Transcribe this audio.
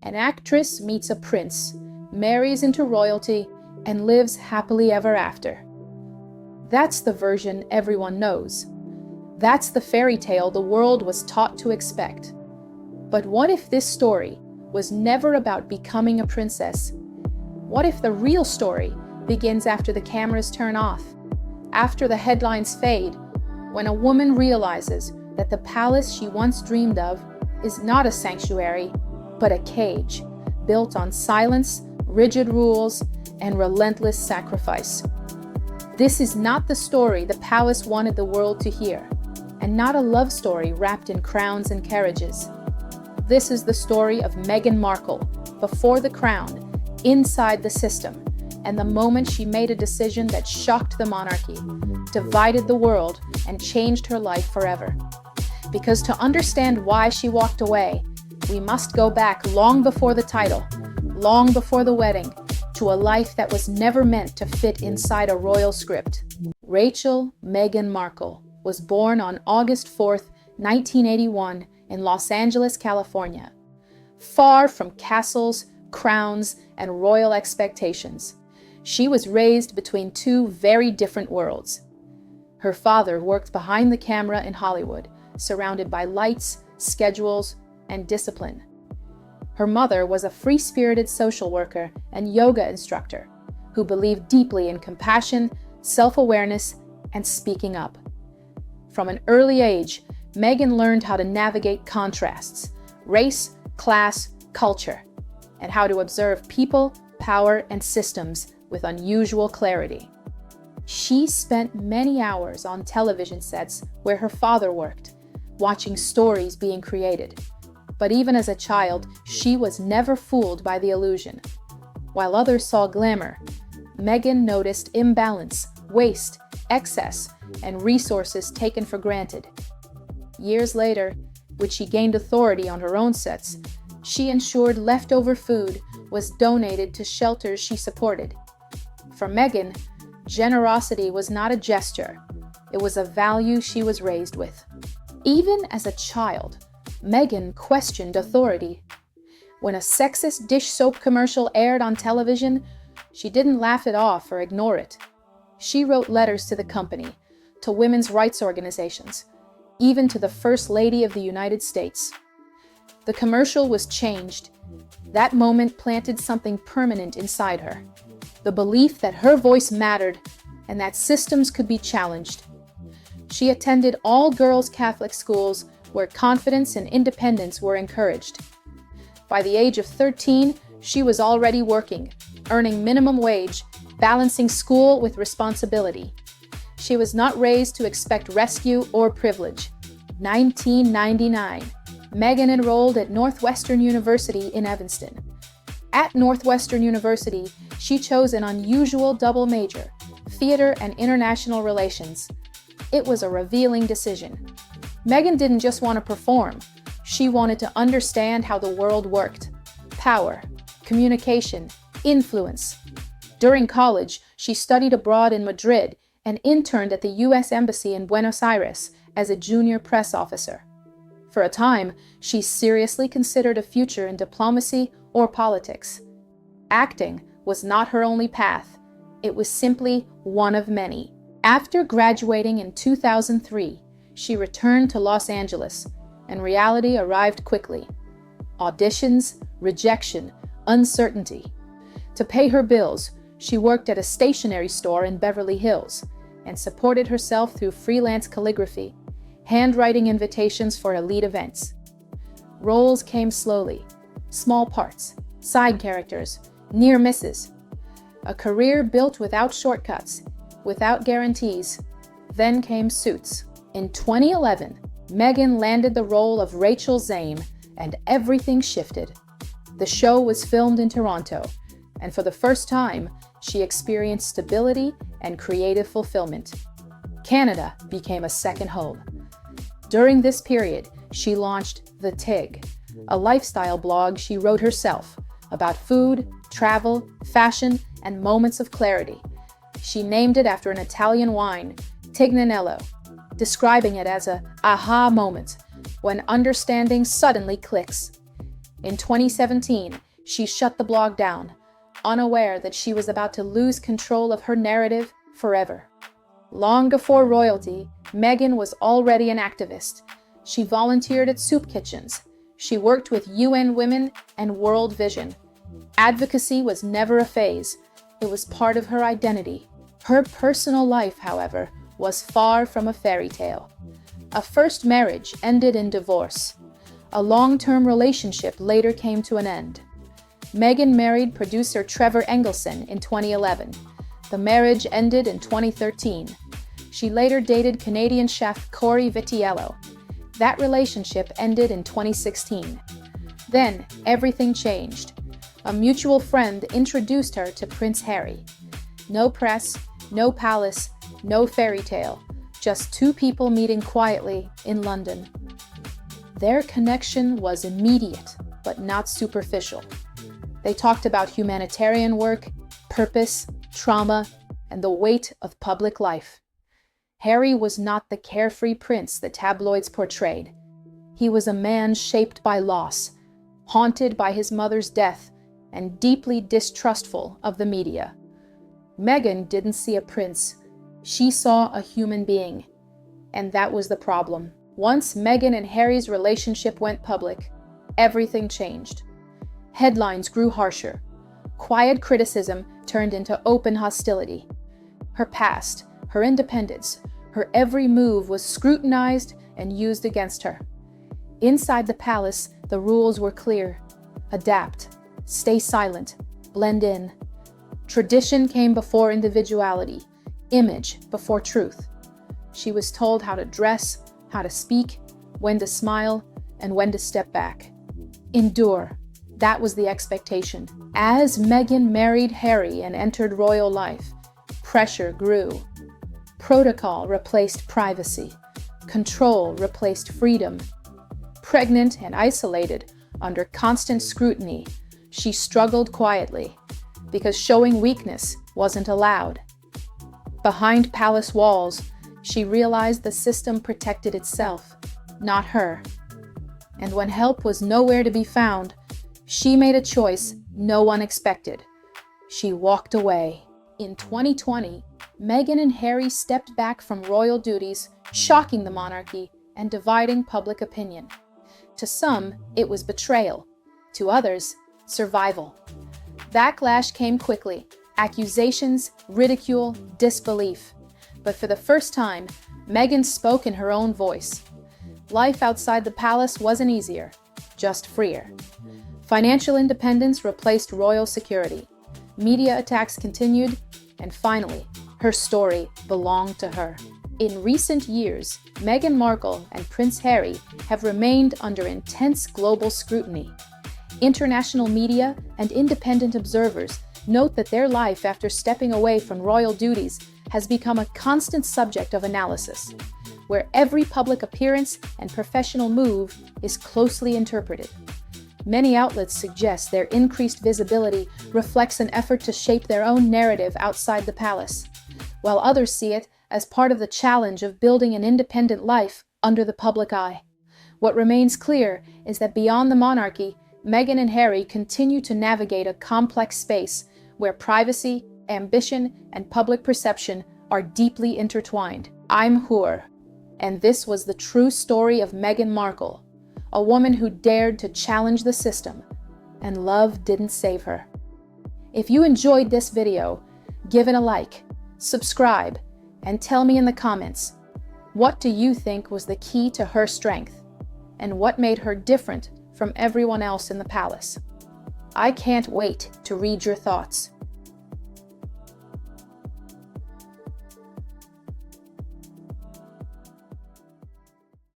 An actress meets a prince, marries into royalty, and lives happily ever after. That's the version everyone knows. That's the fairy tale the world was taught to expect. But what if this story was never about becoming a princess? What if the real story begins after the cameras turn off, after the headlines fade, when a woman realizes that the palace she once dreamed of is not a sanctuary, but a cage built on silence, rigid rules, and relentless sacrifice? This is not the story the palace wanted the world to hear, and not a love story wrapped in crowns and carriages. This is the story of Meghan Markle, before the crown, inside the system, and the moment she made a decision that shocked the monarchy, divided the world, and changed her life forever. Because to understand why she walked away, we must go back long before the title, long before the wedding, to a life that was never meant to fit inside a royal script. Rachel Meghan Markle was born on August 4th, 1981, in Los Angeles, California. Far from castles, crowns, and royal expectations, she was raised between two very different worlds. Her father worked behind the camera in Hollywood, surrounded by lights, schedules, and discipline. Her mother was a free-spirited social worker and yoga instructor who believed deeply in compassion, self-awareness, and speaking up. From an early age, Meghan learned how to navigate contrasts, race, class, culture, and how to observe people, power, and systems with unusual clarity. She spent many hours on television sets where her father worked, watching stories being created. But even as a child, she was never fooled by the illusion. While others saw glamour, Meghan noticed imbalance, waste, excess, and resources taken for granted. Years later, when she gained authority on her own sets, she ensured leftover food was donated to shelters she supported. For Meghan, generosity was not a gesture, it was a value she was raised with. Even as a child, Meghan questioned authority. When a sexist dish soap commercial aired on television, she didn't laugh it off or ignore it. She wrote letters to the company, to women's rights organizations, even to the First Lady of the United States. The commercial was changed. That moment planted something permanent inside her, the belief that her voice mattered and that systems could be challenged. She attended all-girls Catholic schools where confidence and independence were encouraged. By the age of 13, she was already working, earning minimum wage, balancing school with responsibility. She was not raised to expect rescue or privilege. 1999, Meghan enrolled at Northwestern University in Evanston. At Northwestern University, she chose an unusual double major, theater and international relations. It was a revealing decision. Meghan didn't just want to perform. She wanted to understand how the world worked. Power, communication, influence. During college, she studied abroad in Madrid and interned at the U.S. Embassy in Buenos Aires as a junior press officer. For a time, she seriously considered a future in diplomacy or politics. Acting was not her only path. It was simply one of many. After graduating in 2003, she returned to Los Angeles, and reality arrived quickly. Auditions, rejection, uncertainty. To pay her bills, she worked at a stationery store in Beverly Hills and supported herself through freelance calligraphy, handwriting invitations for elite events. Roles came slowly, small parts, side characters, near misses. A career built without shortcuts, without guarantees. Then came Suits. In 2011, Meghan landed the role of Rachel Zane, and everything shifted. The show was filmed in Toronto, and for the first time, she experienced stability and creative fulfillment. Canada became a second home. During this period, she launched The Tig, a lifestyle blog she wrote herself about food, travel, fashion, and moments of clarity. She named it after an Italian wine, Tignanello, describing it as a aha moment when understanding suddenly clicks. In 2017, she shut the blog down, unaware that she was about to lose control of her narrative forever. Long before royalty, Meghan was already an activist. She volunteered at soup kitchens. She worked with UN Women and World Vision. Advocacy was never a phase. It was part of her identity. Her personal life, however, was far from a fairy tale. A first marriage ended in divorce. A long-term relationship later came to an end. Meghan married producer Trevor Engelson in 2011. The marriage ended in 2013. She later dated Canadian chef Corey Vitiello. That relationship ended in 2016. Then, everything changed. A mutual friend introduced her to Prince Harry. No press, no palace, no fairy tale, just two people meeting quietly in London. Their connection was immediate, but not superficial. They talked about humanitarian work, purpose, trauma, and the weight of public life. Harry was not the carefree prince the tabloids portrayed. He was a man shaped by loss, haunted by his mother's death, and deeply distrustful of the media. Meghan didn't see a prince. She saw a human being. And that was the problem. Once Meghan and Harry's relationship went public, everything changed. Headlines grew harsher. Quiet criticism turned into open hostility. Her past, her independence, her every move was scrutinized and used against her. Inside the palace, the rules were clear. Adapt, stay silent, blend in. Tradition came before individuality, image before truth. She was told how to dress, how to speak, when to smile, and when to step back. Endure. That was the expectation. As Meghan married Harry and entered royal life, pressure grew. Protocol replaced privacy. Control replaced freedom. Pregnant and isolated, under constant scrutiny, she struggled quietly, because showing weakness wasn't allowed. Behind palace walls, she realized the system protected itself, not her. And when help was nowhere to be found, she made a choice no one expected. She walked away. In 2020, Meghan and Harry stepped back from royal duties, shocking the monarchy and dividing public opinion. To some, it was betrayal. To others, survival. Backlash came quickly. Accusations, ridicule, disbelief. But for the first time, Meghan spoke in her own voice. Life outside the palace wasn't easier, just freer. Financial independence replaced royal security. Media attacks continued, and finally, her story belonged to her. In recent years, Meghan Markle and Prince Harry have remained under intense global scrutiny. International media and independent observers note that their life after stepping away from royal duties has become a constant subject of analysis, where every public appearance and professional move is closely interpreted. Many outlets suggest their increased visibility reflects an effort to shape their own narrative outside the palace, while others see it as part of the challenge of building an independent life under the public eye. What remains clear is that beyond the monarchy, Meghan and Harry continue to navigate a complex space where privacy, ambition, and public perception are deeply intertwined. I'm Hur, and this was the true story of Meghan Markle, a woman who dared to challenge the system, and love didn't save her. If you enjoyed this video, give it a like, subscribe, and tell me in the comments, what do you think was the key to her strength, and what made her different from everyone else in the palace? I can't wait to read your thoughts.